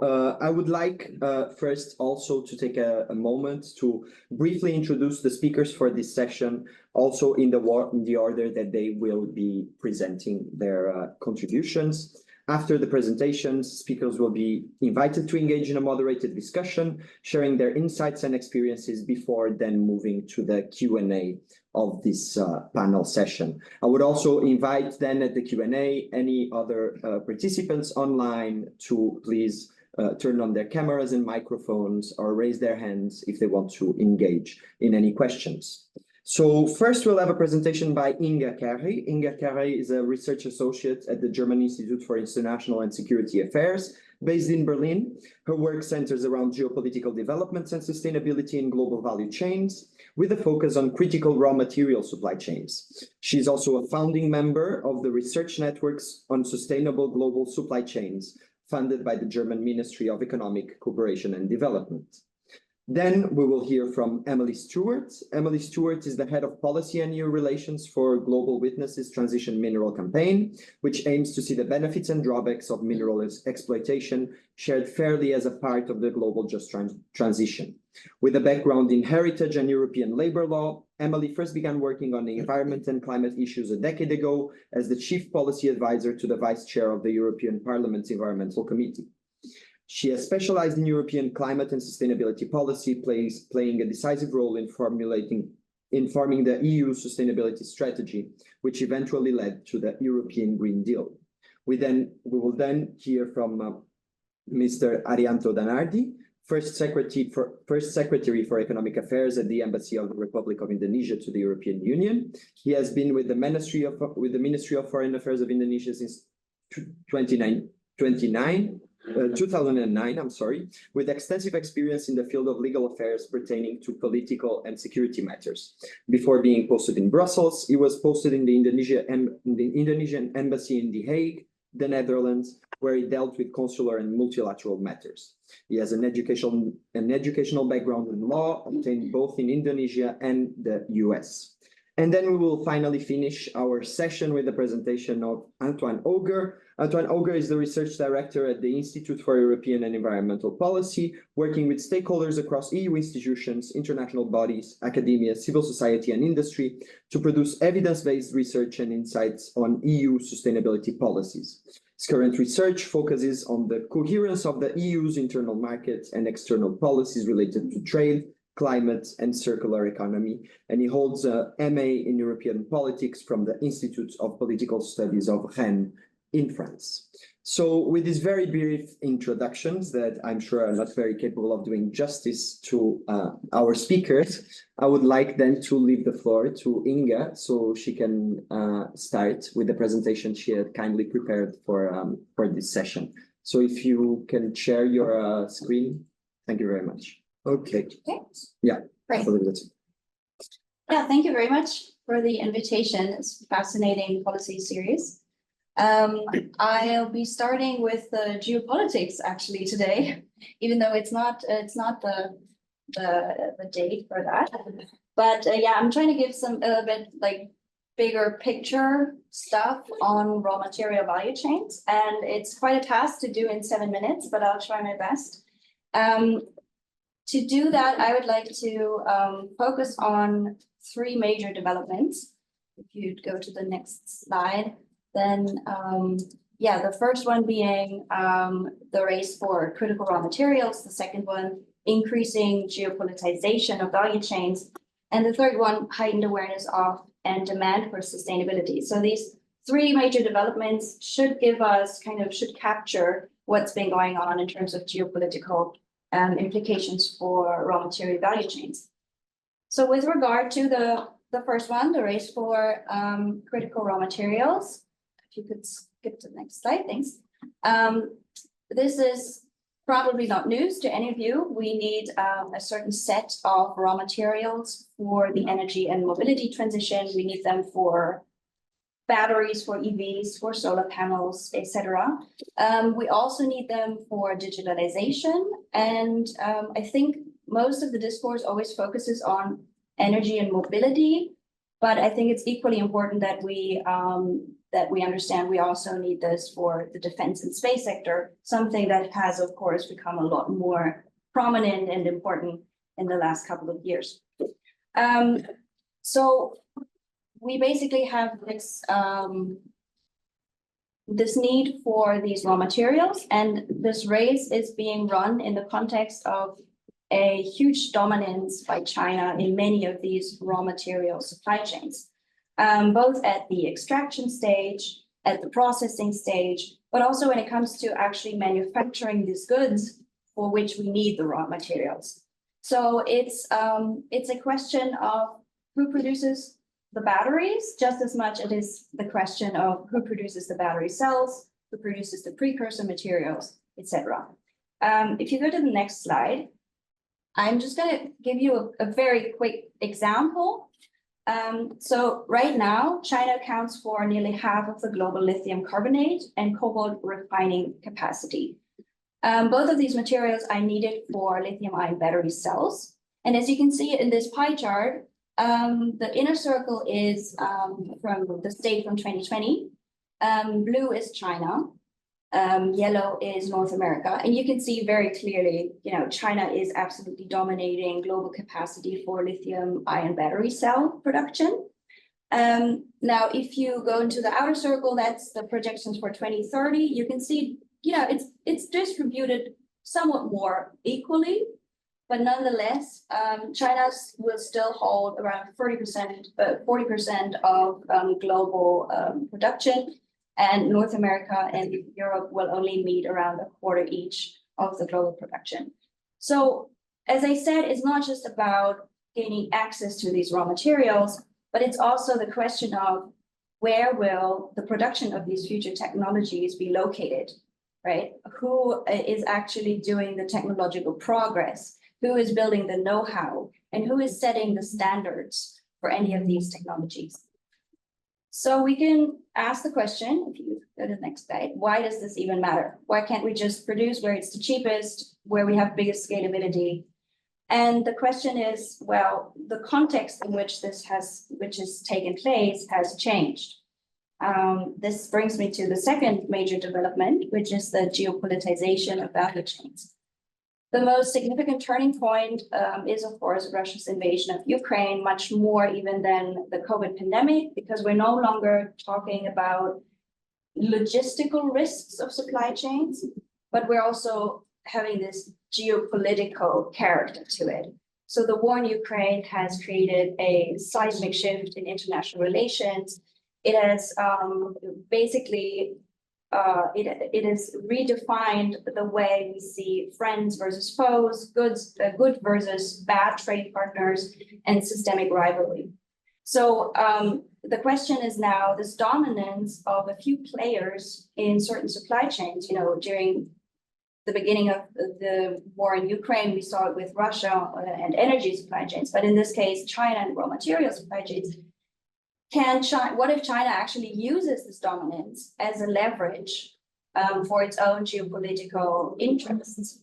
I would like first also to take a moment to briefly introduce the speakers for this session, also in the order that they will be presenting their contributions. After the presentations, speakers will be invited to engage in a moderated discussion, sharing their insights and experiences before then moving to the Q&A of this panel session. I would also invite then at the Q&A any other participants online to please turn on their cameras and microphones or raise their hands if they want to engage in any questions. So first we'll have a presentation by Inga Carey. Inga Carey is a research associate at the German Institute for International and Security Affairs, based in Berlin. Her work centers around geopolitical developments and sustainability in global value chains, with a focus on critical raw material supply chains. She's also a founding member of the Research Networks on Sustainable Global Supply Chains, funded by the German Ministry of Economic Cooperation and Development. Then we will hear from Emily Stewart. Emily Stewart is the head of policy and EU relations for Global Witness's Transition Mineral Campaign, which aims to see the benefits and drawbacks of mineral exploitation shared fairly as a part of the global just transition. With a background in heritage and European labor law, Emily first began working on the environment and climate issues a decade ago as the chief policy advisor to the vice chair of the European Parliament's Environmental Committee. She has specialized in European climate and sustainability policy, playing a decisive role in forming the EU sustainability strategy, which eventually led to the European Green Deal. We will then hear from Mr. Arianto Danardi, First Secretary for Economic Affairs at the Embassy of the Republic of Indonesia to the European Union. He has been with the Ministry of Foreign Affairs of Indonesia since 2009, with extensive experience in the field of legal affairs pertaining to political and security matters. Before being posted in Brussels, he was posted in the Indonesian embassy in The Hague, the Netherlands, where he dealt with consular and multilateral matters. He has an educational background in law, obtained both in Indonesia and the US. And then we will finally finish our session with the presentation of Antoine Auger. Antoine Auger is the research director at the Institute for European and Environmental Policy, working with stakeholders across EU institutions, international bodies, academia, civil society, and industry to produce evidence-based research and insights on EU sustainability policies. His current research focuses on the coherence of the EU's internal market and external policies related to trade, climate, and circular economy, and he holds a MA in European politics from the Institute of Political Studies of Rennes in France. So with these very brief introductions that I'm sure are not very capable of doing justice to our speakers, I would like then to leave the floor to Inga so she can start with the presentation she had kindly prepared for this session. So if you can share your screen, thank you very much. Okay. Yeah. Great. Yeah, thank you very much for the invitation. It's a fascinating policy series. I'll be starting with the geopolitics actually today, even though it's not the date for that. But yeah, I'm trying to give a little bit like bigger picture stuff on raw material value chains, and it's quite a task to do in 7 minutes, but I'll try my best. To do that, I would like to focus on 3 major developments. If you'd go to the next slide, then yeah, the first one being the race for critical raw materials, the second one, increasing geopolitization of value chains, and the third one, heightened awareness of and demand for sustainability. So these 3 major developments should give us should capture what's been going on in terms of geopolitical implications for raw material value chains. So with regard to the first one, the race for critical raw materials, if you could skip to the next slide, thanks. This is probably not news to any of you. We need a certain set of raw materials for the energy and mobility transition. We need them for batteries, for EVs, for solar panels, etc. We also need them for digitalization. And I think most of the discourse always focuses on energy and mobility, but I think it's equally important that we that we understand we also need this for the defense and space sector, something that has, of course, become a lot more prominent and important in the last couple of years. So we basically have this need for these raw materials, and this race is being run in the context of a huge dominance by China in many of these raw material supply chains, both at the extraction stage, at the processing stage, but also when it comes to actually manufacturing these goods for which we need the raw materials. So it's a question of who produces the batteries, just as much it is the question of who produces the battery cells, who produces the precursor materials, etc. If you go to the next slide, I'm just going to give you a very quick example. So right now, China accounts for nearly half of the global lithium carbonate and cobalt refining capacity. Both of these materials are needed for lithium-ion battery cells. And as you can see in this pie chart, the inner circle is from the state from 2020. Blue is China. Yellow is North America. And you can see very clearly, China is absolutely dominating global capacity for lithium-ion battery cell production. Now, if you go into the outer circle, that's the projections for 2030. You can see, it's distributed somewhat more equally. But nonetheless, China will still hold around 40% of global production, and North America and Europe will only meet around a quarter each of the global production. So, as I said, it's not just about gaining access to these raw materials, but it's also the question of where will the production of these future technologies be located, right? Who is actually doing the technological progress? Who is building the know-how, and who is setting the standards for any of these technologies? So we can ask the question, if you go to the next slide, why does this even matter? Why can't we just produce where it's the cheapest, where we have biggest scalability? And the question is, well, the context in which this has taken place has changed. This brings me to the second major development, which is the geopolitization of value chains. The most significant turning point is, of course, Russia's invasion of Ukraine, much more even than the COVID pandemic, because we're no longer talking about logistical risks of supply chains, but we're also having this geopolitical character to it. So the war in Ukraine has created a seismic shift in international relations. It has basically it has redefined the way we see friends versus foes, good versus bad trade partners, and systemic rivalry. So the question is now this dominance of a few players in certain supply chains. During the beginning of the war in Ukraine, we saw it with Russia and energy supply chains, but in this case, China and raw material supply chains. What if China actually uses this dominance as a leverage for its own geopolitical interests?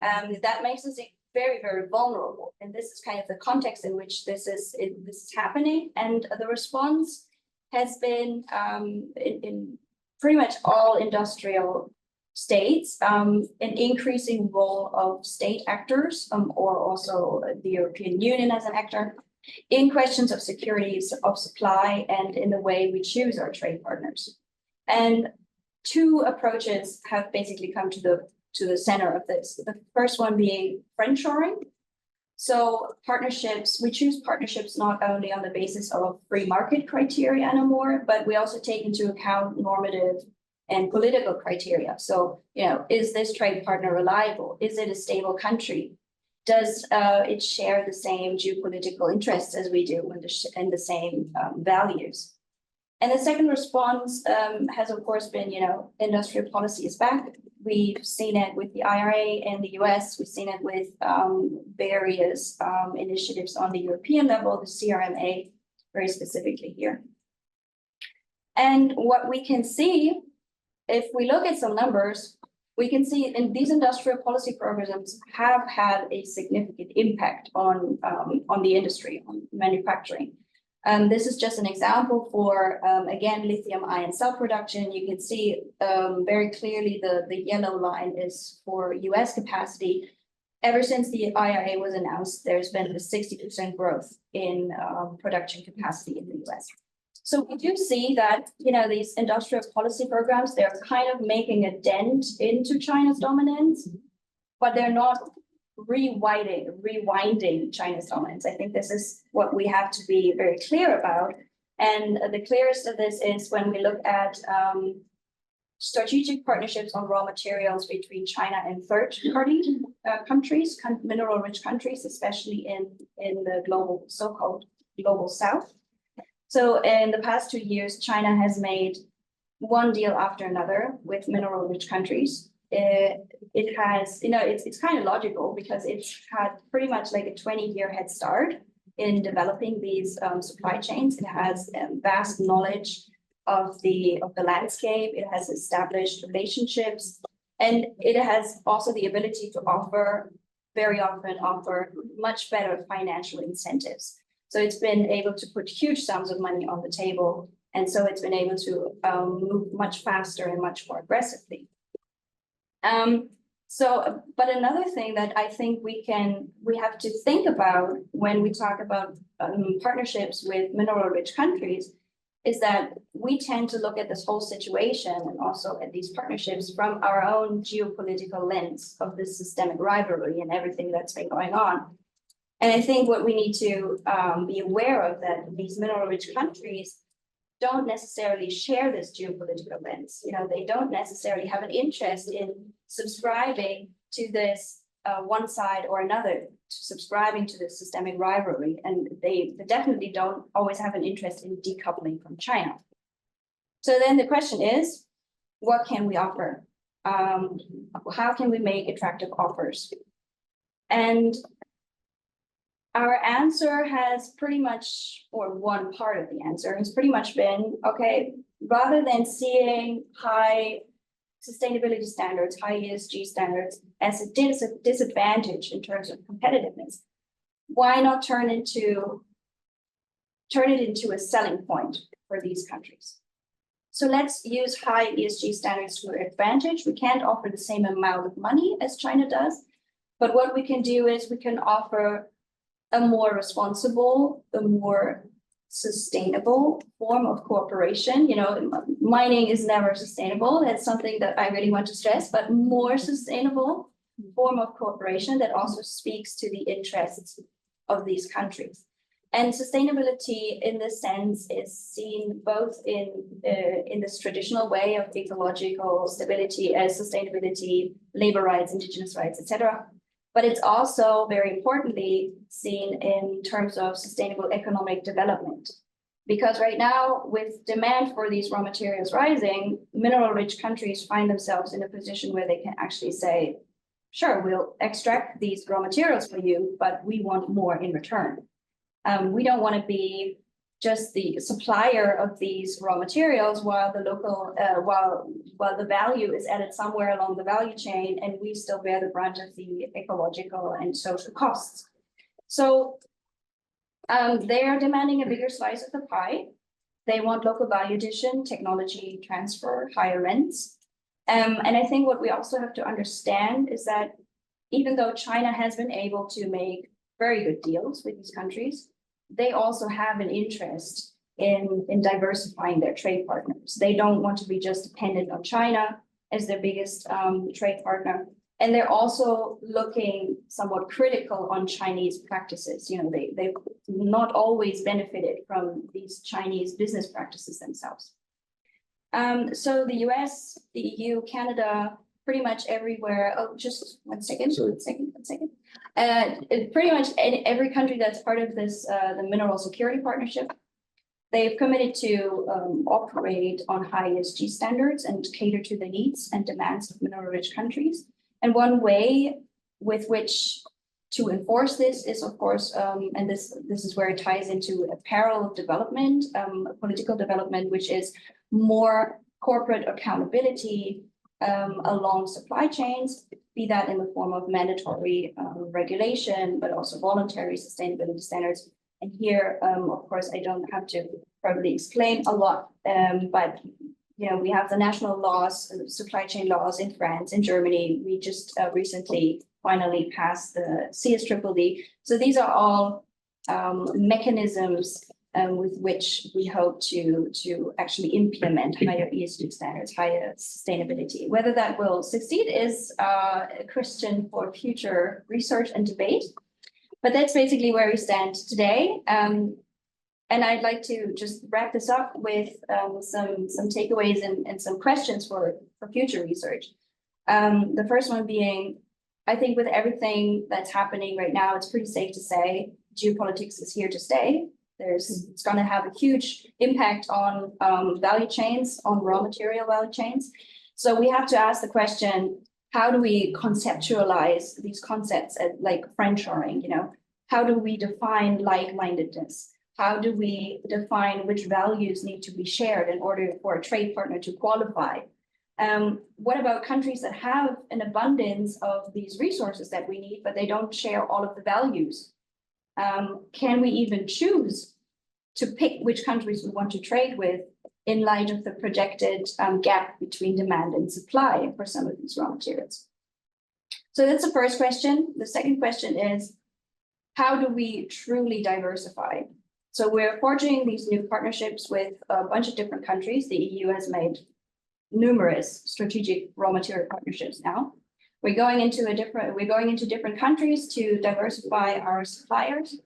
That makes us very, very vulnerable. And this is kind of the context in which this is happening. And the response has been in pretty much all industrial states, an increasing role of state actors, or also the European Union as an actor, in questions of security of supply and in the way we choose our trade partners. And two approaches have basically come to the center of this. The first one being friendshoring. So partnerships, we choose partnerships not only on the basis of free market criteria anymore, but we also take into account normative and political criteria. So, is this trade partner reliable? Is it a stable country? Does it share the same geopolitical interests as we do and the same values? And the second response has, of course, been, industrial policy is back. We've seen it with the IRA in the US. We've seen it with various initiatives on the European level, the CRMA, very specifically here. And what we can see, if we look at some numbers, we can see in these industrial policy programs have had a significant impact on the industry, on manufacturing. This is just an example for, again, lithium ion cell production. You can see very clearly the yellow line is for US capacity. Ever since the IRA was announced, there's been a 60% growth in production capacity in the US. So we do see that, these industrial policy programs, they're kind of making a dent into China's dominance, but they're not rewinding China's dominance. I think this is what we have to be very clear about. And the clearest of this is when we look at strategic partnerships on raw materials between China and third-party countries, mineral-rich countries, especially in the so-called global south. So in the past 2 years, China has made one deal after another with mineral-rich countries. It has, it's kind of logical because it's had pretty much like a 20-year head start in developing these supply chains. It has vast knowledge of the landscape. It has established relationships, and it has also the ability to very often offer much better financial incentives. So it's been able to put huge sums of money on the table, and so it's been able to move much faster and much more aggressively. But another thing that I think we have to think about when we talk about partnerships with mineral-rich countries is that we tend to look at this whole situation and also at these partnerships from our own geopolitical lens of this systemic rivalry and everything that's been going on. And I think what we need to be aware of that these mineral-rich countries don't necessarily share this geopolitical lens. They don't necessarily have an interest in subscribing to this one side or another, subscribing to this systemic rivalry. And they definitely don't always have an interest in decoupling from China. So then the question is, what can we offer? How can we make attractive offers? And our answer has pretty much, or one part of the answer has pretty much been, okay, rather than seeing high sustainability standards, high ESG standards as a disadvantage in terms of competitiveness, why not turn it into a selling point for these countries? So let's use high ESG standards to our advantage. We can't offer the same amount of money as China does, but what we can do is we can offer a more responsible, a more sustainable form of cooperation. Mining is never sustainable. That's something that I really want to stress, but more sustainable form of cooperation that also speaks to the interests of these countries. And sustainability in this sense is seen both in this traditional way of ecological stability as sustainability, labor rights, indigenous rights, etc. But it's also very importantly seen in terms of sustainable economic development. Because right now, with demand for these raw materials rising, mineral-rich countries find themselves in a position where they can actually say, sure, we'll extract these raw materials for you, but we want more in return. We don't want to be just the supplier of these raw materials while the local, while the value is added somewhere along the value chain, and we still bear the brunt of the ecological and social costs. So they are demanding a bigger slice of the pie. They want local value addition, technology transfer, higher rents. And I think what we also have to understand is that even though China has been able to make very good deals with these countries, they also have an interest in diversifying their trade partners. They don't want to be just dependent on China as their biggest trade partner. And they're also looking somewhat critical on Chinese practices. They've not always benefited from these Chinese business practices themselves. So the US, the EU, Canada, pretty much everywhere. Oh, just one second. Pretty much every country that's part of this, the Mineral Security Partnership, they've committed to operate on high ESG standards and cater to the needs and demands of mineral-rich countries. And one way with which to enforce this is, of course, and this is where it ties into a parallel development, political development, which is more corporate accountability along supply chains, be that in the form of mandatory regulation, but also voluntary sustainability standards, And here, of course, I don't have to probably explain a lot, but we have the national laws, supply chain laws in France, in Germany. We just recently finally passed the CSDDD. So these are all mechanisms with which we hope to actually implement higher ESG standards, higher sustainability. Whether that will succeed is a question for future research and debate. But that's basically where we stand today. And I'd like to just wrap this up with some takeaways and some questions for future research. The first one being, I think with everything that's happening right now, it's pretty safe to say geopolitics is here to stay. It's going to have a huge impact on value chains, on raw material value chains. So we have to ask the question, how do we conceptualize these concepts like friendshoring? How do we define like-mindedness? How do we define which values need to be shared in order for a trade partner to qualify? What about countries that have an abundance of these resources that we need, but they don't share all of the values? Can we even choose to pick which countries we want to trade with in light of the projected gap between demand and supply for some of these raw materials? So that's the first question. The second question is, how do we truly diversify? So we're forging these new partnerships with a bunch of different countries. The EU has made numerous strategic raw material partnerships now. We're going into different countries to diversify our suppliers.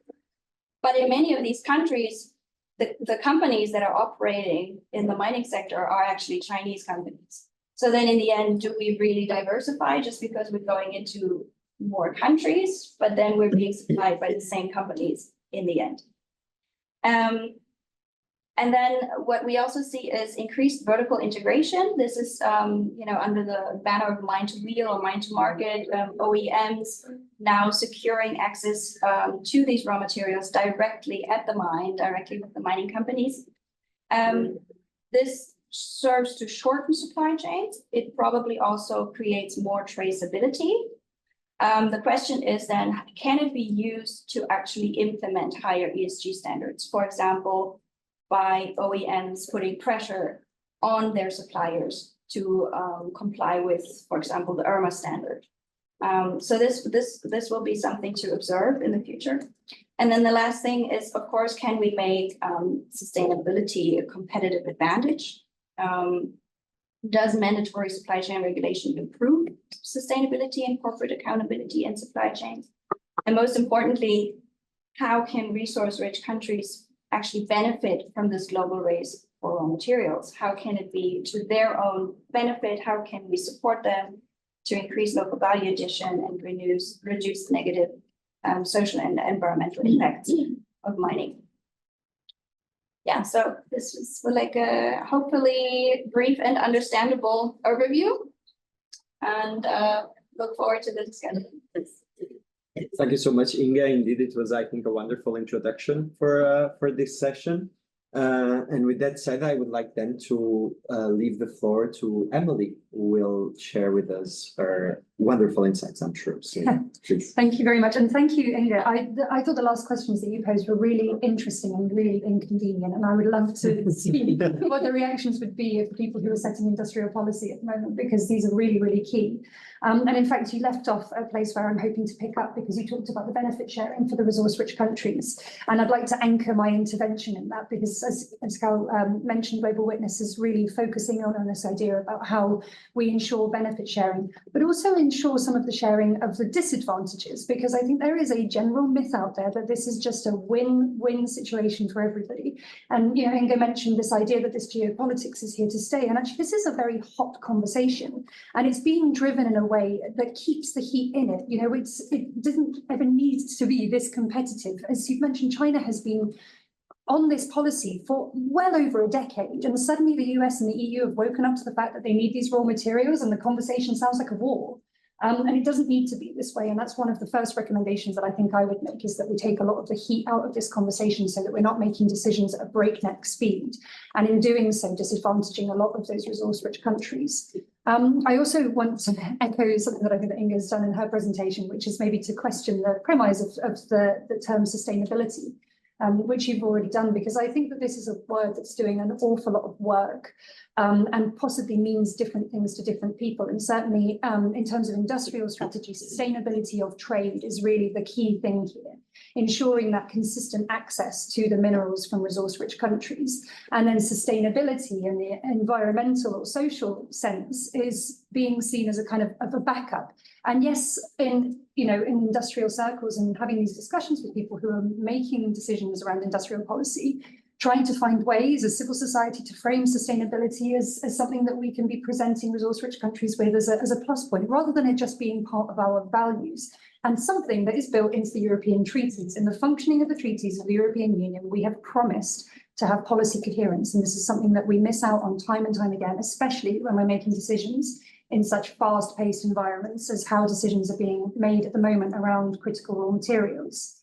But in many of these countries, the companies that are operating in the mining sector are actually Chinese companies. So then in the end, do we really diversify just because we're going into more countries, but then we're being supplied by the same companies in the end? And then what we also see is increased vertical integration. This is, under the banner of mine to wheel or mine to market, OEMs now securing access to these raw materials directly at the mine, directly with the mining companies. This serves to shorten supply chains. It probably also creates more traceability. The question is then, can it be used to actually implement higher ESG standards? For example, by OEMs putting pressure on their suppliers to comply with, for example, the IRMA standard. So this will be something to observe in the future. And then the last thing is, of course, can we make sustainability a competitive advantage? Does mandatory supply chain regulation improve sustainability and corporate accountability in supply chains? And most importantly, how can resource-rich countries actually benefit from this global race for raw materials? How can it be to their own benefit? How can we support them to increase local value addition and reduce negative social and environmental impacts of mining? Yeah, so this is like a hopefully brief and understandable overview, and look forward to the discussion. Thank you so much, Inge. Indeed, it was, I think, a wonderful introduction for this session. And with that said, I would like then to leave the floor to Emily, who will share with us her wonderful insights, I'm sure. So, please. Thank you very much. And thank you, Inge. I thought the last questions that you posed were really interesting and really inconvenient. And I would love to see what the reactions would be of people who are setting industrial policy at the moment, because these are really, really key. And in fact, you left off a place where I'm hoping to pick up, because you talked about the benefit sharing for the resource-rich countries. And I'd like to anchor my intervention in that, because as Cal mentioned, Global Witness is really focusing on this idea about how we ensure benefit sharing, but also ensure some of the sharing of the disadvantages, because I think there is a general myth out there that this is just a win-win situation for everybody. And Inge mentioned this idea that this geopolitics is here to stay, and actually this is a very hot conversation, and it's being driven in a way that keeps the heat in it. It doesn't ever need to be this competitive. As you've mentioned, China has been on this policy for well over a decade, and suddenly the US and the EU have woken up to the fact that they need these raw materials, and the conversation sounds like a war. And it doesn't need to be this way. And that's one of the first recommendations that I think I would make, is that we take a lot of the heat out of this conversation so that we're not making decisions at a breakneck speed, and in doing so, disadvantaging a lot of those resource-rich countries. I also want to echo something that I think that Inge has done in her presentation, which is maybe to question the premise of the term sustainability. which you've already done, because I think that this is a word that's doing an awful lot of work and possibly means different things to different people. And certainly in terms of industrial strategy, sustainability of trade is really the key thing here, ensuring that consistent access to the minerals from resource-rich countries. And then sustainability in the environmental or social sense is being seen as a kind of a backup. And yes, in industrial circles and having these discussions with people who are making decisions around industrial policy, trying to find ways as civil society to frame sustainability as something that we can be presenting resource-rich countries with as a plus point, rather than it just being part of our values, and something that is built into the European treaties. In the functioning of the treaties of the European Union, we have promised to have policy coherence, and this is something that we miss out on time and time again, especially when we're making decisions in such fast-paced environments as how decisions are being made at the moment around critical raw materials.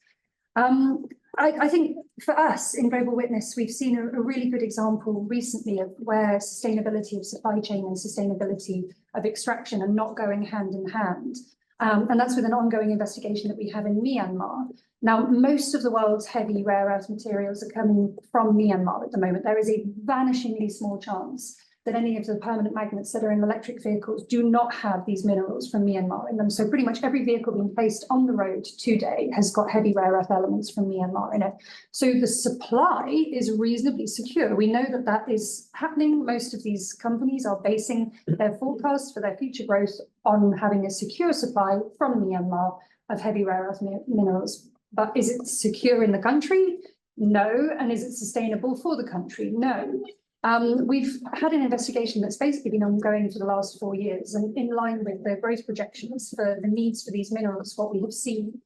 I think for us in Global Witness, we've seen a really good example recently of where sustainability of supply chain and sustainability of extraction are not going hand in hand. And that's with an ongoing investigation that we have in Myanmar. Now, most of the world's heavy rare earth materials are coming from Myanmar at the moment. There is a vanishingly small chance that any of the permanent magnets that are in electric vehicles do not have these minerals from Myanmar in them. So pretty much every vehicle being placed on the road today has got heavy rare earth elements from Myanmar in it. So the supply is reasonably secure. We know that that is happening. Most of these companies are basing their forecasts for their future growth on having a secure supply from Myanmar of heavy rare earth minerals. But is it secure in the country? No. And is it sustainable for the country? No. We've had an investigation that's basically been ongoing for the last 4 years, and in line with the growth projections for the needs for these minerals, what we have seen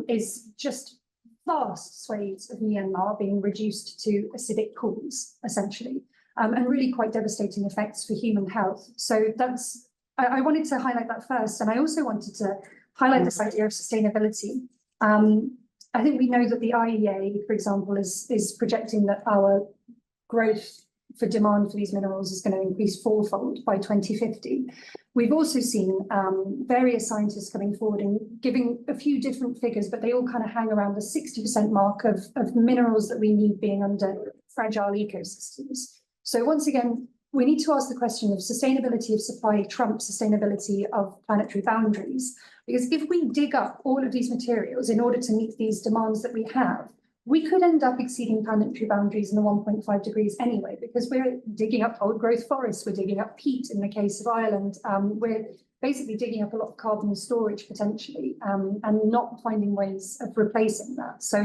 is just vast swathes of Myanmar being reduced to acidic pools, essentially, and really quite devastating effects for human health. So I wanted to highlight that first, and I also wanted to highlight this idea of sustainability. I think we know that the IEA, for example, is projecting that our growth for demand for these minerals is going to increase fourfold by 2050. We've also seen various scientists coming forward and giving a few different figures, but they all kind of hang around the 60% mark of minerals that we need being under fragile ecosystems. So once again, we need to ask the question of sustainability of supply trumps sustainability of planetary boundaries. Because if we dig up all of these materials in order to meet these demands that we have, we could end up exceeding planetary boundaries in the 1.5 degrees anyway, because we're digging up old growth forests, we're digging up peat in the case of Ireland, we're basically digging up a lot of carbon storage potentially, and not finding ways of replacing that. So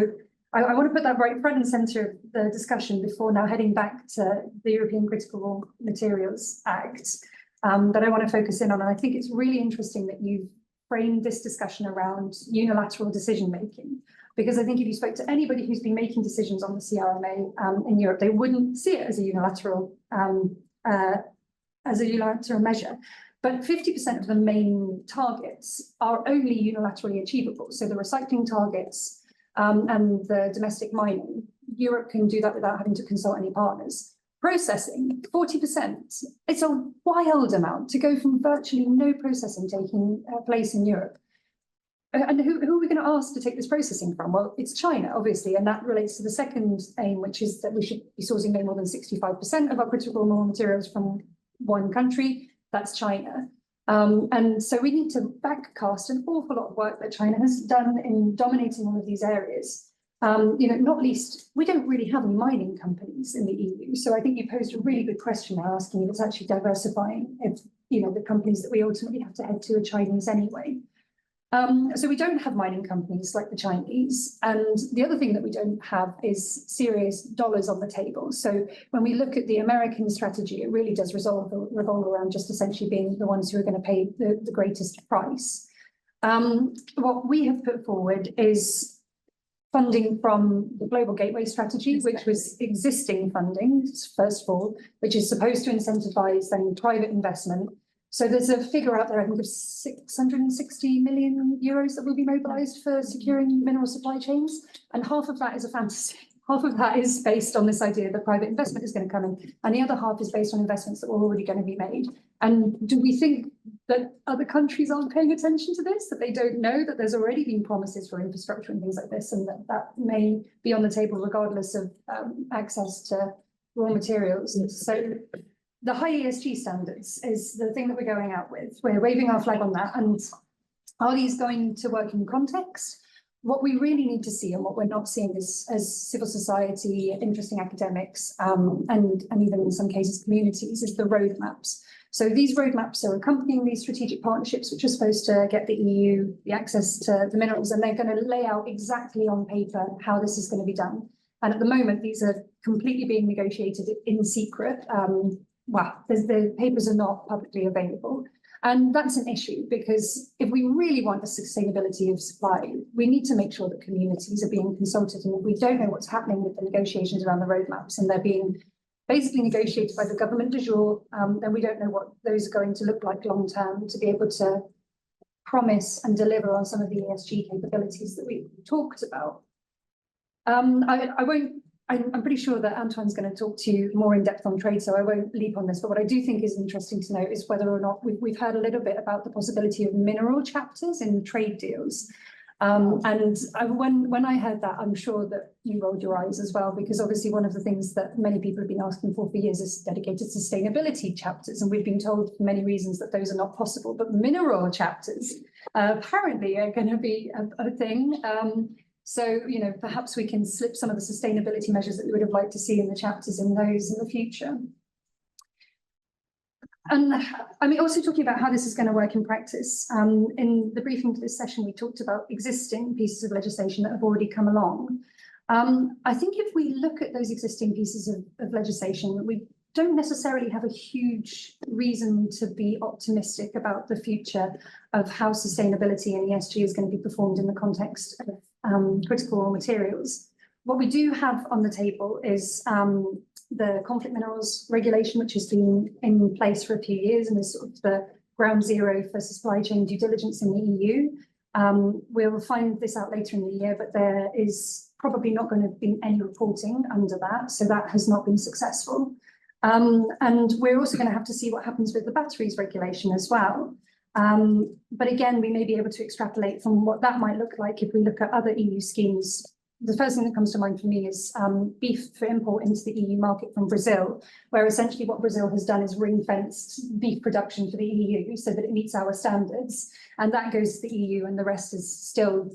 I want to put that right front and centre of the discussion before now heading back to the European Critical Raw Materials Act that I want to focus in on. And I think it's really interesting that you've framed this discussion around unilateral decision making. Because I think if you spoke to anybody who's been making decisions on the CRMA in Europe, they wouldn't see it as a unilateral measure. But 50% of the main targets are only unilaterally achievable. So the recycling targets and the domestic mining, Europe can do that without having to consult any partners. Processing, 40%. It's a wild amount to go from virtually no processing taking place in Europe. And who are we going to ask to take this processing from? Well, it's China, obviously, and that relates to the second aim, which is that we should be sourcing no more than 65% of our critical raw materials from one country. That's China. And so we need to backcast an awful lot of work that China has done in dominating all of these areas. Not least, we don't really have any mining companies in the EU. So I think you posed a really good question now, asking if it's actually diversifying if, the companies that we ultimately have to head to are Chinese anyway. So we don't have mining companies like the Chinese. And the other thing that we don't have is serious dollars on the table. So when we look at the American strategy, it really does revolve around just essentially being the ones who are going to pay the greatest price. What we have put forward is funding from the Global Gateway Strategy, which was existing funding, first of all, which is supposed to incentivize then private investment. So there's a figure out there, I think, of 660 million euros that will be mobilized for securing mineral supply chains. And half of that is a fantasy. Half of that is based on this idea that private investment is going to come in. And the other half is based on investments that were already going to be made. And do we think that other countries aren't paying attention to this, that they don't know that there's already been promises for infrastructure and things like this, and that may be on the table regardless of access to raw materials. So the high ESG standards is the thing that we're going out with. We're waving our flag on that. And are these going to work in context? What we really need to see, and what we're not seeing is, as civil society, interesting academics, and even in some cases communities, is the roadmaps. So these roadmaps are accompanying these strategic partnerships, which are supposed to get the EU the access to the minerals, and they're going to lay out exactly on paper how this is going to be done. And at the moment, these are completely being negotiated in secret. The papers are not publicly available. And that's an issue, because if we really want a sustainability of supply, we need to make sure that communities are being consulted. And if we don't know what's happening with the negotiations around the roadmaps, and they're being basically negotiated by the government du jour, then we don't know what those are going to look like long term to be able to promise and deliver on some of the ESG capabilities that we talked about. I'm pretty sure that Antoine's going to talk to you more in depth on trade, so I won't leap on this. But what I do think is interesting to note is whether or not we've heard a little bit about the possibility of mineral chapters in trade deals. When I heard that, I'm sure that you rolled your eyes as well, because obviously one of the things that many people have been asking for years is dedicated sustainability chapters. And we've been told for many reasons that those are not possible, but mineral chapters apparently are going to be a thing. So, perhaps we can slip some of the sustainability measures that we would have liked to see in the chapters in those in the future. And also talking about how this is going to work in practice. In the briefing for this session, we talked about existing pieces of legislation that have already come along. I think if we look at those existing pieces of legislation, we don't necessarily have a huge reason to be optimistic about the future of how sustainability and ESG is going to be performed in the context of critical raw materials. What we do have on the table is the conflict minerals regulation, which has been in place for a few years and is sort of the ground zero for supply chain due diligence in the EU. We'll find this out later in the year, but there is probably not going to be any reporting under that, so that has not been successful. And we're also going to have to see what happens with the batteries regulation as well. But again, we may be able to extrapolate from what that might look like if we look at other EU schemes. The first thing that comes to mind for me is beef for import into the EU market from Brazil, where essentially what Brazil has done is ring-fenced beef production for the EU so that it meets our standards, and that goes to the EU, and the rest is still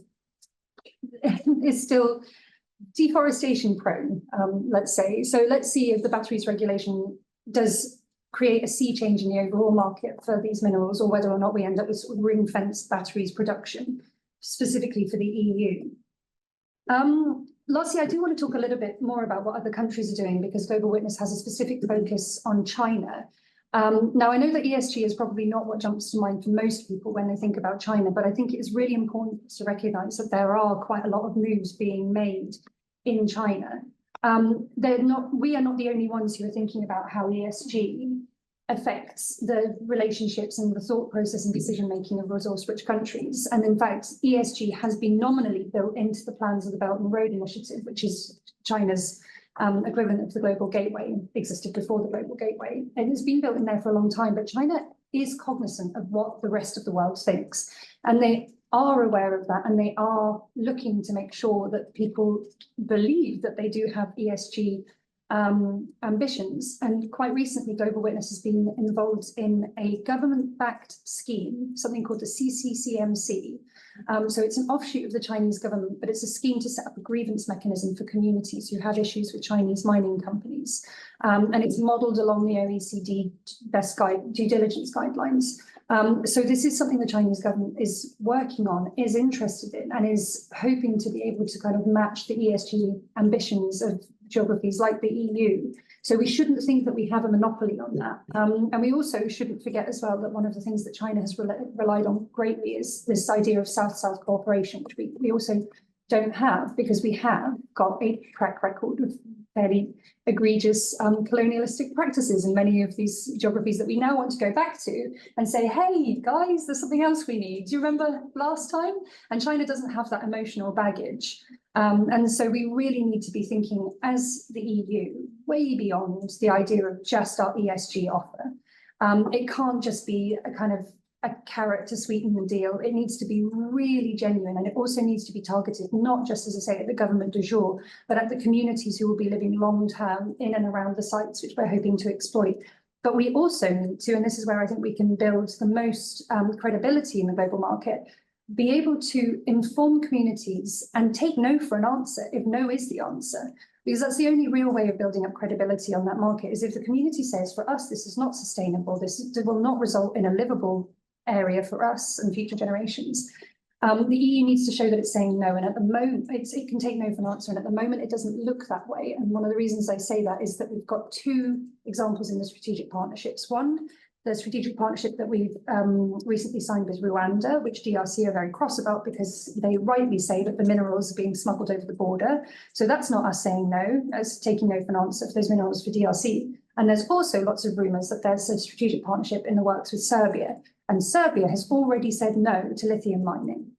deforestation prone, let's say. So let's see if the batteries regulation does create a sea change in the overall market for these minerals, or whether or not we end up with sort of ring-fenced batteries production specifically for the EU. Lastly, I do want to talk a little bit more about what other countries are doing, because Global Witness has a specific focus on China. Now, I know that ESG is probably not what jumps to mind for most people when they think about China, but I think it is really important to recognise that there are quite a lot of moves being made in China. We are not the only ones who are thinking about how ESG affects the relationships and the thought process and decision-making of resource-rich countries. And in fact, ESG has been nominally built into the plans of the Belt and Road Initiative, which is China's equivalent of the Global Gateway, existed before the Global Gateway. And it's been built in there for a long time, but China is cognizant of what the rest of the world thinks. And they are aware of that, and they are looking to make sure that people believe that they do have ESG ambitions. And quite recently, Global Witness has been involved in a government-backed scheme, something called the CCCMC. So it's an offshoot of the Chinese government, but it's a scheme to set up a grievance mechanism for communities who have issues with Chinese mining companies. And it's modelled along the OECD best due diligence guidelines. So this is something the Chinese government is working on, is interested in, and is hoping to be able to kind of match the ESG ambitions of geographies like the EU. So we shouldn't think that we have a monopoly on that. And we also shouldn't forget as well that one of the things that China has relied on greatly is this idea of South-South cooperation, which we also don't have, because we have got a track record of fairly egregious colonialistic practices in many of these geographies that we now want to go back to and say, hey, guys, there's something else we need. Do you remember last time? And China doesn't have that emotional baggage. And so we really need to be thinking as the EU way beyond the idea of just our ESG offer. It can't just be a kind of a carrot to sweeten the deal. It needs to be really genuine, and it also needs to be targeted, not just, as I say, at the government du jour, but at the communities who will be living long term in and around the sites which we're hoping to exploit. But we also need to, and this is where I think we can build the most credibility in the global market, be able to inform communities and take no for an answer if no is the answer. Because that's the only real way of building up credibility on that market, is if the community says, for us, this is not sustainable, this will not result in a livable area for us and future generations. The EU needs to show that it's saying no, and at the moment, it can take no for an answer, and at the moment, it doesn't look that way. And one of the reasons I say that is that we've got two examples in the strategic partnerships. One, the strategic partnership that we've recently signed with Rwanda, which DRC are very cross about because they rightly say that the minerals are being smuggled over the border. So that's not us saying no, as taking no for an answer for those minerals for DRC. And there's also lots of rumours that there's a strategic partnership in the works with Serbia. And Serbia has already said no to lithium mining.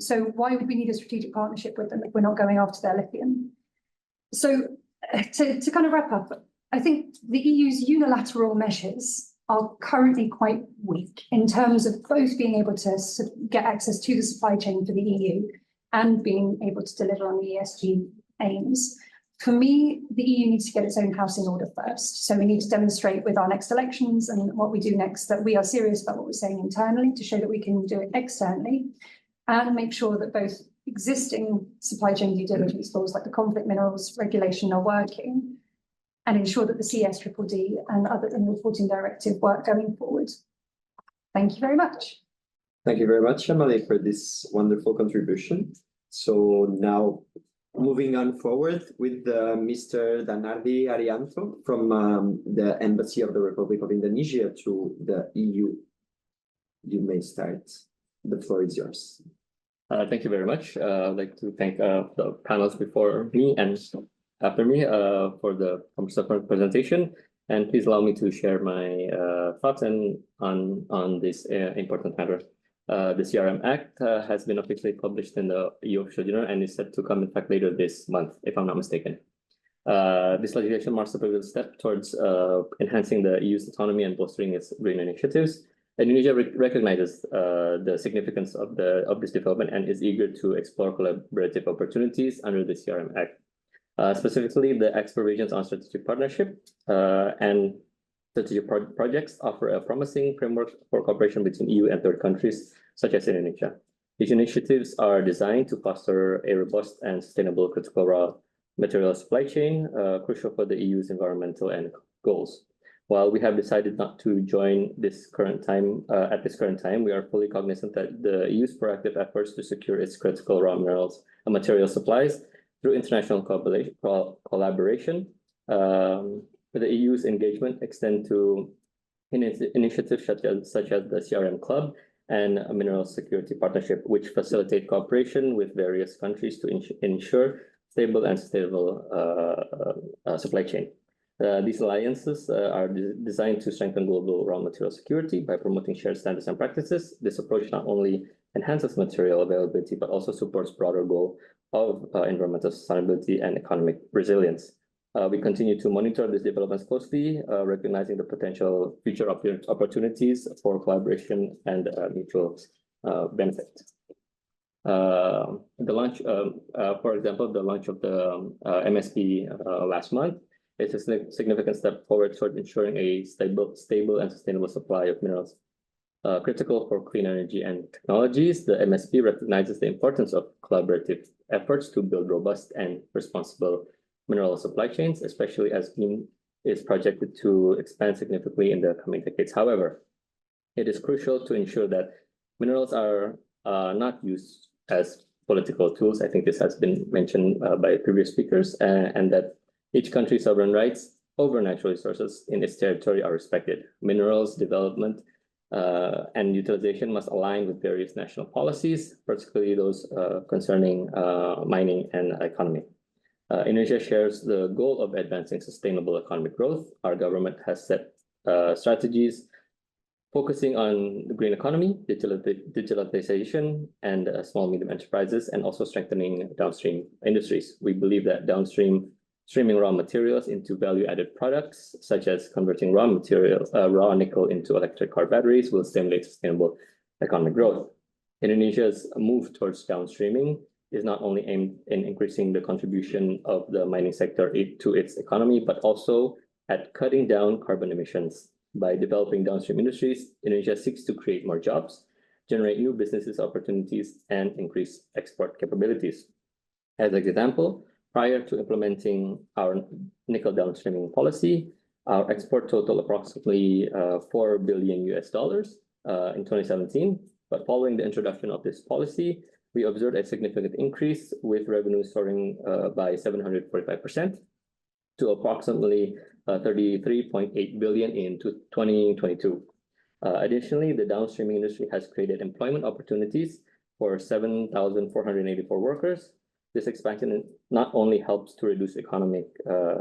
So why would we need a strategic partnership with them if we're not going after their lithium? So to kind of wrap up, I think the EU's unilateral measures are currently quite weak in terms of both being able to get access to the supply chain for the EU and being able to deliver on the ESG aims. For me, the EU needs to get its own house in order first. So we need to demonstrate with our next elections and what we do next that we are serious about what we're saying internally to show that we can do it externally, and make sure that both existing supply chain due diligence laws like the conflict minerals regulation are working, and ensure that the CSDDD and other and reporting directive work going forward. Thank you very much. Thank you very much, Emily, for this wonderful contribution. So now moving on forward with Mr. Danardi Arianto from the Embassy of the Republic of Indonesia to the EU. You may start. The floor is yours. Thank you very much. I'd like to thank the panels before me and after me for the comprehensive presentation. And please allow me to share my thoughts on this important matter. The CRM Act has been officially published in the EU Official Journal and is set to come in fact later this month, if I'm not mistaken. This legislation marks a pivotal step towards enhancing the EU's autonomy and bolstering its green initiatives. Indonesia recognizes the significance of this development and is eager to explore collaborative opportunities under the CRM Act. Specifically, the Act's provisions on strategic partnership and strategic projects offer a promising framework for cooperation between EU and third countries, such as Indonesia. These initiatives are designed to foster a robust and sustainable critical raw material supply chain, crucial for the EU's environmental and goals. While we have decided not to join this current time, at this current time, we are fully cognizant that the EU's proactive efforts to secure its critical raw minerals and material supplies through international collaboration, the EU's engagement extend to initiatives such as the CRM Club and a Mineral Security Partnership, which facilitate cooperation with various countries to ensure stable and sustainable supply chain. These alliances are designed to strengthen global raw material security by promoting shared standards and practices. This approach not only enhances material availability, but also supports broader goal of environmental sustainability and economic resilience. We continue to monitor these developments closely, recognizing the potential future opportunities for collaboration and mutual benefit. The launch, for example, the launch of the MSP last month is a significant step forward toward ensuring a stable and sustainable supply of minerals. Critical for clean energy and technologies, the MSP recognizes the importance of collaborative efforts to build robust and responsible mineral supply chains, especially as steam is projected to expand significantly in the coming decades. However, it is crucial to ensure that minerals are not used as political tools. I think this has been mentioned by previous speakers, and that each country's sovereign rights over natural resources in its territory are respected. Minerals development and utilization must align with various national policies, particularly those concerning mining and economy. Indonesia shares the goal of advancing sustainable economic growth. Our government has set strategies focusing on the green economy, digitalization, and small medium enterprises, and also strengthening downstream industries. We believe that downstream streaming raw materials into value-added products, such as converting raw nickel into electric car batteries, will stimulate sustainable economic growth. Indonesia's move towards downstreaming is not only aimed in increasing the contribution of the mining sector to its economy, but also at cutting down carbon emissions. By developing downstream industries, Indonesia seeks to create more jobs, generate new business opportunities, and increase export capabilities. As an example, prior to implementing our nickel downstreaming policy, our export totaled approximately $4 billion in 2017. But following the introduction of this policy, we observed a significant increase, with revenue soaring by 745% to approximately 33.8 billion in 2022. Additionally, the downstreaming industry has created employment opportunities for 7,484 workers. This expansion not only helps to reduce economic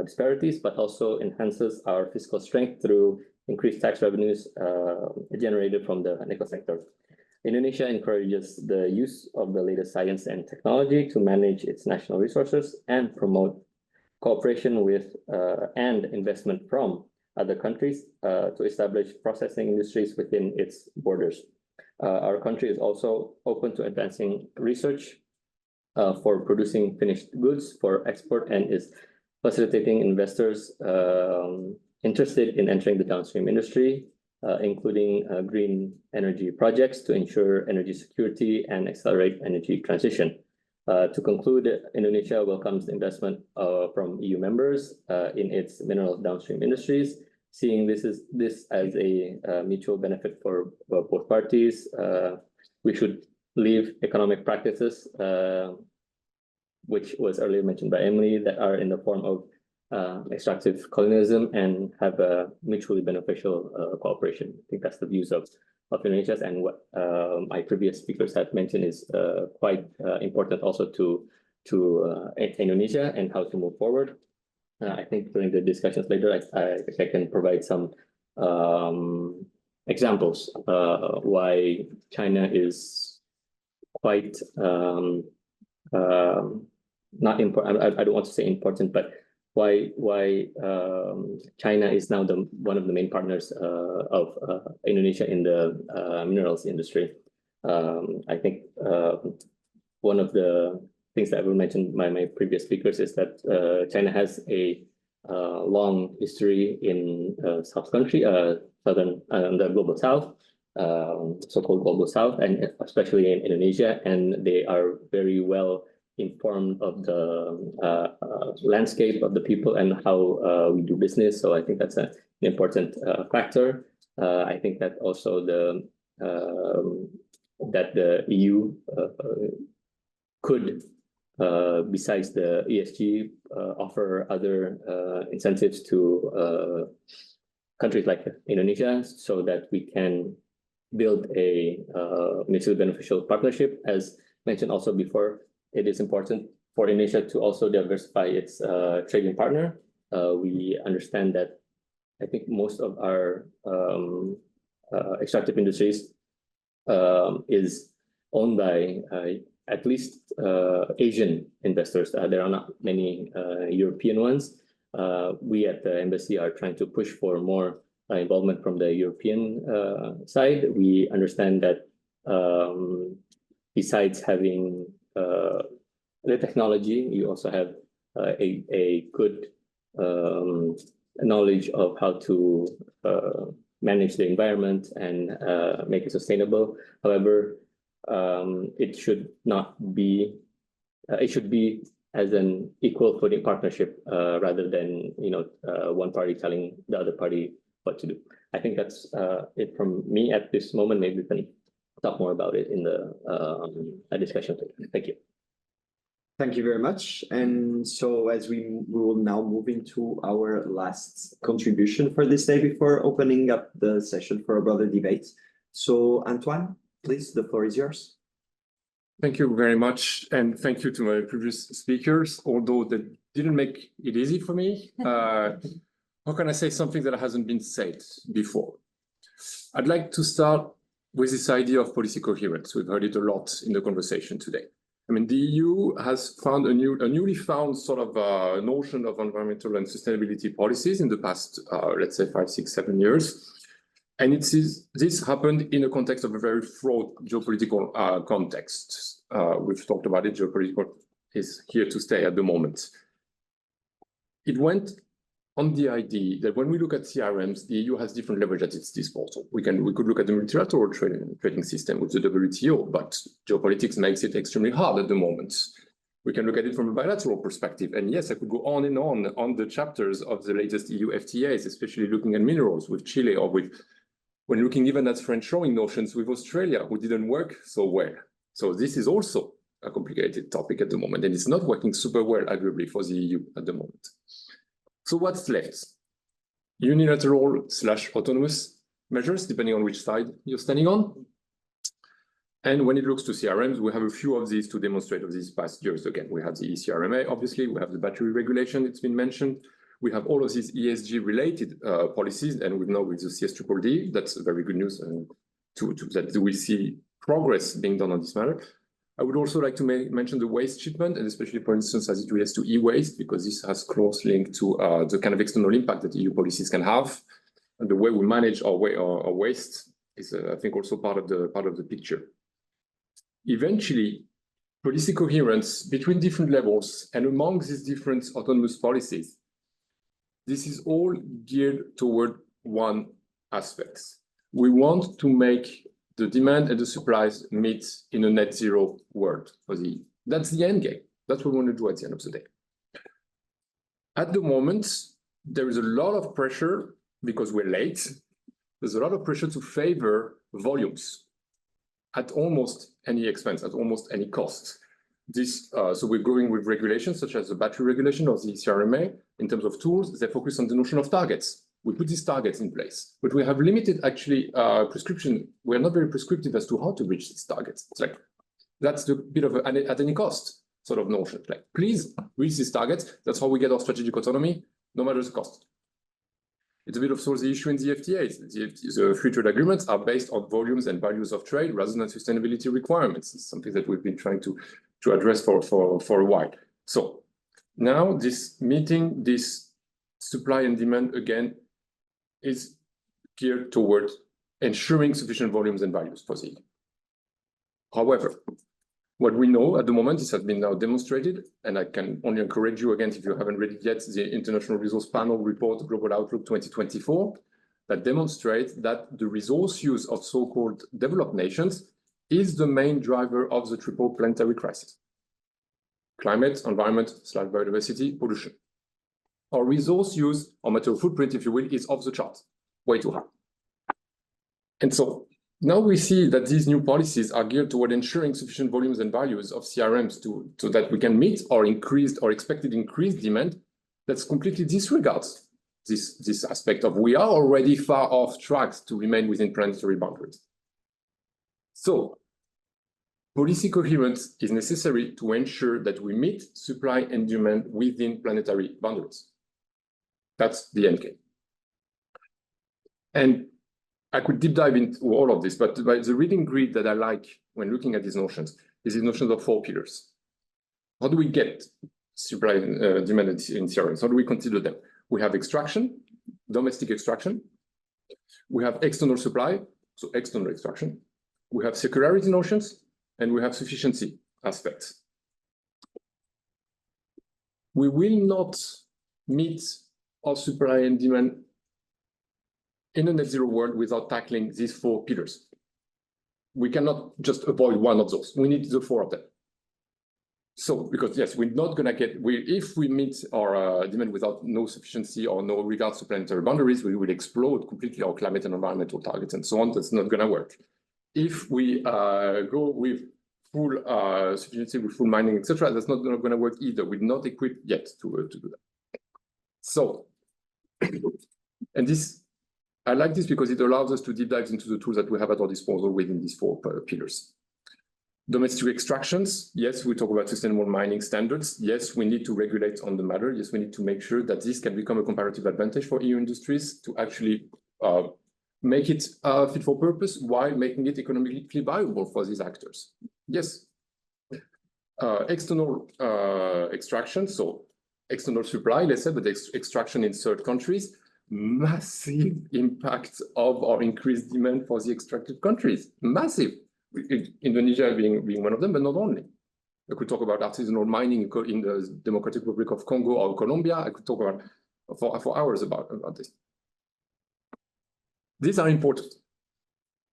disparities, but also enhances our fiscal strength through increased tax revenues generated from the nickel sector. Indonesia encourages the use of the latest science and technology to manage its national resources and promote cooperation with and investment from other countries to establish processing industries within its borders. Our country is also open to advancing research for producing finished goods for export, and is facilitating investors interested in entering the downstream industry, including green energy projects to ensure energy security and accelerate energy transition. To conclude, Indonesia welcomes investment from EU members in its mineral downstream industries, seeing this as a mutual benefit for both parties. We should leave economic practices, which was earlier mentioned by Emily, that are in the form of extractive colonialism, and have a mutually beneficial cooperation. I think that's the views of Indonesia, and what my previous speakers have mentioned is quite important also to Indonesia and how to move forward. I think during the discussions later, I can provide some examples why China is quite not important. I don't want to say important, but why China is now one of the main partners of Indonesia in the minerals industry. I think one of the things that I will mention by my previous speakers is that China has a long history in South country, southern the global South, so-called global South, and especially in Indonesia, and they are very well informed of the landscape of the people and how we do business. So I think that's an important factor. I think that also that the EU could, besides the ESG, offer other incentives to countries like Indonesia, so that we can build a mutually beneficial partnership. As mentioned also before, it is important for Indonesia to also diversify its trading partner. We understand that I think most of our extractive industries is owned by at least Asian investors. There are not many European ones. We at the embassy are trying to push for more involvement from the European side. We understand that besides having the technology, you also have a good knowledge of how to manage the environment and make it sustainable. However, it should not be. It should be as an equal footing partnership rather than one party telling the other party what to do. I think that's it from me at this moment. Maybe we can talk more about it in the discussion. Thank you. Thank you very much. And so as we will now move into our last contribution for this day before opening up the session for a broader debate. So Antoine, please, the floor is yours. Thank you very much. And thank you to my previous speakers, although they didn't make it easy for me. How can I say something that hasn't been said before? I'd like to start with this idea of policy coherence. We've heard it a lot in the conversation today. I mean, the EU has found a newly found sort of notion of environmental and sustainability policies in the past, let's say 5, 6, 7 years. And this happened in the context of a very fraught geopolitical context. We've talked about it, geopolitical is here to stay at the moment. It went on the idea that when we look at CRMs, the EU has different leverage at its disposal. We could look at the multilateral trading system with the WTO, but geopolitics makes it extremely hard at the moment. We can look at it from a bilateral perspective. And yes, I could go on and on the chapters of the latest EU FTAs, especially looking at minerals with Chile, or when looking even at friend-shoring notions with Australia, who didn't work so well. So this is also a complicated topic at the moment, and it's not working super well, arguably, for the EU at the moment. So what's left? Unilateral/autonomous measures, depending on which side you're standing on. And when it looks to CRMs, we have a few of these to demonstrate of these past years. Again, we have the ECRMA, obviously, we have the battery regulation, it's been mentioned. We have all of these ESG-related policies, and we know with the CSDDD, that's very good news, and that we see progress being done on this matter. I would also like to mention the waste shipment, and especially, for instance, as it relates to e-waste, because this has close link to the kind of external impact that EU policies can have, and the way we manage our waste is, I think, also part of the picture. Eventually, policy coherence between different levels and among these different autonomous policies, this is all geared toward one aspect. We want to make the demand and the supplies meet in a net zero world for the EU. That's the end game. That's what we want to do at the end of the day. At the moment, there is a lot of pressure because we're late. There's a lot of pressure to favor volumes at almost any expense, at almost any cost. So we're going with regulations such as the battery regulation or the CRMA. In terms of tools, they focus on the notion of targets. We put these targets in place, but we have limited actually prescription. We're not very prescriptive as to how to reach these targets. It's like, that's the bit of at any cost sort of notion. Like, please reach these targets. That's how we get our strategic autonomy, no matter the cost. It's a bit of sort of the issue in the FTAs. The free trade agreements are based on volumes and values of trade rather than sustainability requirements. It's something that we've been trying to address for a while. So now meeting this supply and demand again is geared toward ensuring sufficient volumes and values for the EU. However, what we know at the moment, this has been now demonstrated, and I can only encourage you again, if you haven't read it yet, the International Resource Panel report, Global Outlook 2024, that demonstrates that the resource use of so-called developed nations is the main driver of the triple planetary crisis. Climate, environment/biodiversity, pollution. Our resource use, or material footprint, if you will, is off the chart, way too high. And so now we see that these new policies are geared toward ensuring sufficient volumes and values of CRMs so that we can meet our expected increased demand. That's completely disregards this aspect of we are already far off track to remain within planetary boundaries. So policy coherence is necessary to ensure that we meet supply and demand within planetary boundaries. That's the end game. And I could deep dive into all of this, but the reading grid that I like when looking at these notions is these notions of 4 pillars. How do we get supply and demand in CRMs? How do we consider them? We have extraction, domestic extraction. We have external supply, so external extraction. We have circularity notions, and we have sufficiency aspects. We will not meet our supply and demand in a net zero world without tackling these 4 pillars. We cannot just avoid one of those. We need the 4 of them. So, because yes, we're not going to if we meet our demand without no sufficiency or no regards to planetary boundaries, we will explode completely our climate and environmental targets and so on. That's not going to work. If we go with full sufficiency, with full mining, etc., that's not going to work either. We're not equipped yet to do that. So, and this, I like this because it allows us to deep dive into the tools that we have at our disposal within these 4 pillars. Domestic extractions, yes, we talk about sustainable mining standards. Yes, we need to regulate on the matter. Yes, we need to make sure that this can become a comparative advantage for EU industries to actually make it fit for purpose while making it economically viable for these actors. Yes. external extraction, so external supply, let's say, but extraction in third countries, massive impact of our increased demand for the extracted countries, massive. Indonesia being one of them, but not only. I could talk about artisanal mining in the Democratic Republic of Congo or Colombia. I could talk about for hours about this. These are important.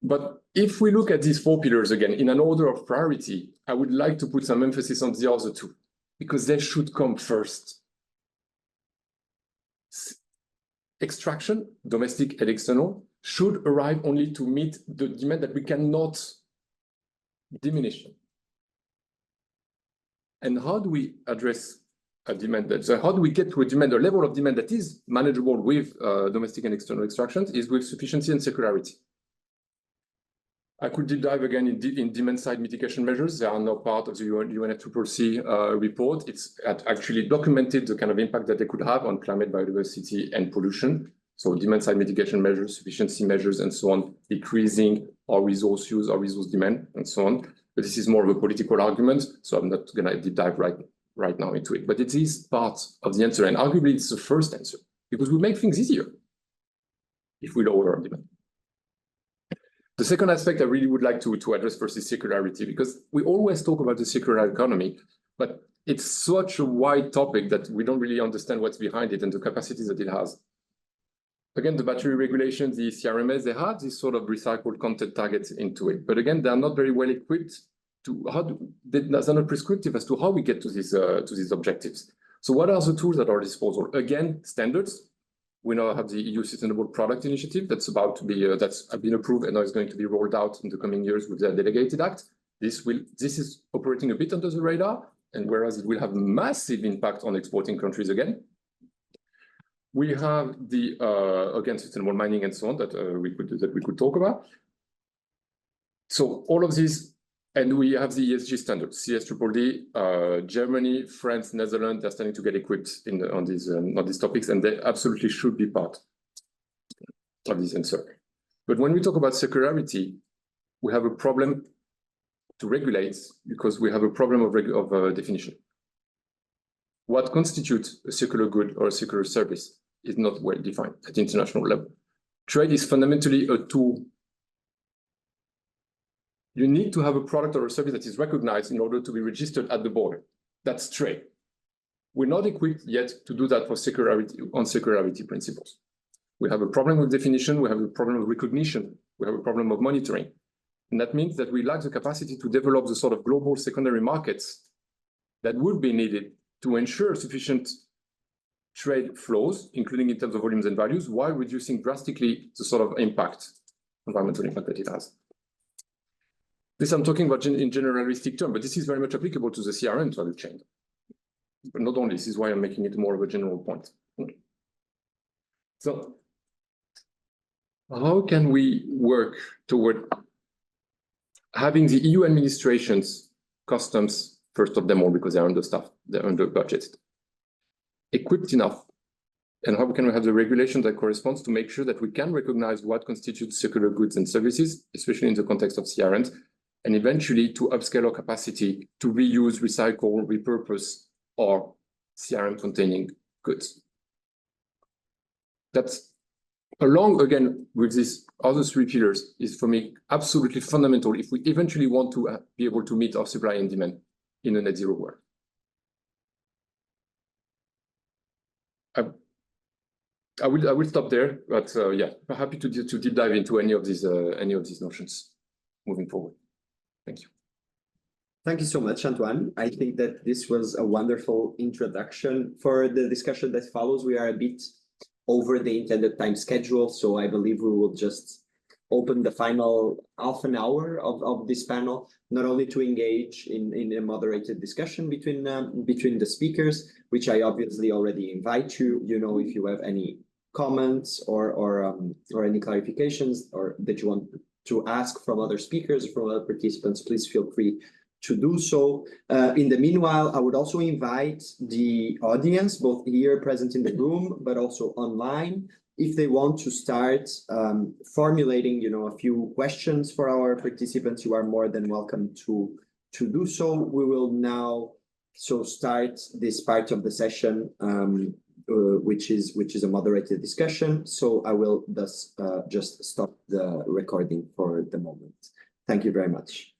But if we look at these 4 pillars again, in an order of priority, I would like to put some emphasis on the other 2, because they should come first. Extraction, domestic and external, should arrive only to meet the demand that we cannot diminish. And how do we address a demand so how do we get to a demand, a level of demand that is manageable with domestic and external extractions, is with sufficiency and circularity. I could deep dive again in demand side mitigation measures. They are now part of the UNFCCC report. It's actually documented the kind of impact that they could have on climate, biodiversity, and pollution. So demand side mitigation measures, sufficiency measures, and so on, decreasing our resource use, our resource demand, and so on. But this is more of a political argument, so I'm not going to deep dive right now into it. But it is part of the answer, and arguably it's the first answer, because we make things easier if we lower our demand. The second aspect I really would like to address first is circularity, because we always talk about the circular economy, but it's such a wide topic that we don't really understand what's behind it and the capacities that it has. Again, the battery regulations, the CRMs, they have this sort of recycled content targets into it. But again, they're not very well equipped they're not prescriptive as to how we get to these objectives. So what are the tools at our disposal? Again, standards. We now have the EU Sustainable Product Initiative that's about to be that's been approved and now is going to be rolled out in the coming years with the delegated act. This is operating a bit under the radar, and whereas it will have massive impact on exporting countries again. We have the again sustainable mining and so on that we could talk about. So all of these. And we have the ESG standards, CSDDD, Germany, France, Netherlands, they're starting to get equipped on these topics, and they absolutely should be part of this answer. But when we talk about circularity, we have a problem to regulate because we have a problem of definition. What constitutes a circular good or a circular service is not well defined at the international level. Trade is fundamentally a tool. You need to have a product or a service that is recognized in order to be registered at the border. That's trade. We're not equipped yet to do that for circularity, on circularity principles. We have a problem with definition, we have a problem of recognition, we have a problem of monitoring. And that means that we lack the capacity to develop the sort of global secondary markets that would be needed to ensure sufficient trade flows, including in terms of volumes and values, while reducing drastically the sort of impact, environmental impact that it has. This I'm talking about in generalistic terms, but this is very much applicable to the CRM value chain. But not only, this is why I'm making it more of a general point. So, how can we work toward having the EU administrations, customs, first of them all, because they're understaffed, they're under budgeted, equipped enough, and how can we have the regulation that corresponds to make sure that we can recognize what constitutes circular goods and services, especially in the context of CRMs, and eventually to upscale our capacity to reuse, recycle, repurpose our CRM containing goods. That's along again with these other 3 pillars is for me absolutely fundamental if we eventually want to be able to meet our supply and demand in a net zero world. I will stop there, but yeah, I'm happy to deep dive into any of these notions moving forward. Thank you. Thank you so much, Antoine. I think that this was a wonderful introduction. For the discussion that follows, we are a bit over the intended time schedule, so I believe we will just open the final half an hour of this panel, not only to engage in a moderated discussion between the speakers, which I obviously already invite you. You know, if you have any comments or any clarifications or that you want to ask from other speakers, from other participants, please feel free to do so. In the meanwhile, I would also invite the audience, both here present in the room, but also online, if they want to start formulating, a few questions for our participants, you are more than welcome to to do so, we will now start this part of the session, which is a moderated discussion. So I will thus just stop the recording for the moment. Thank you very much.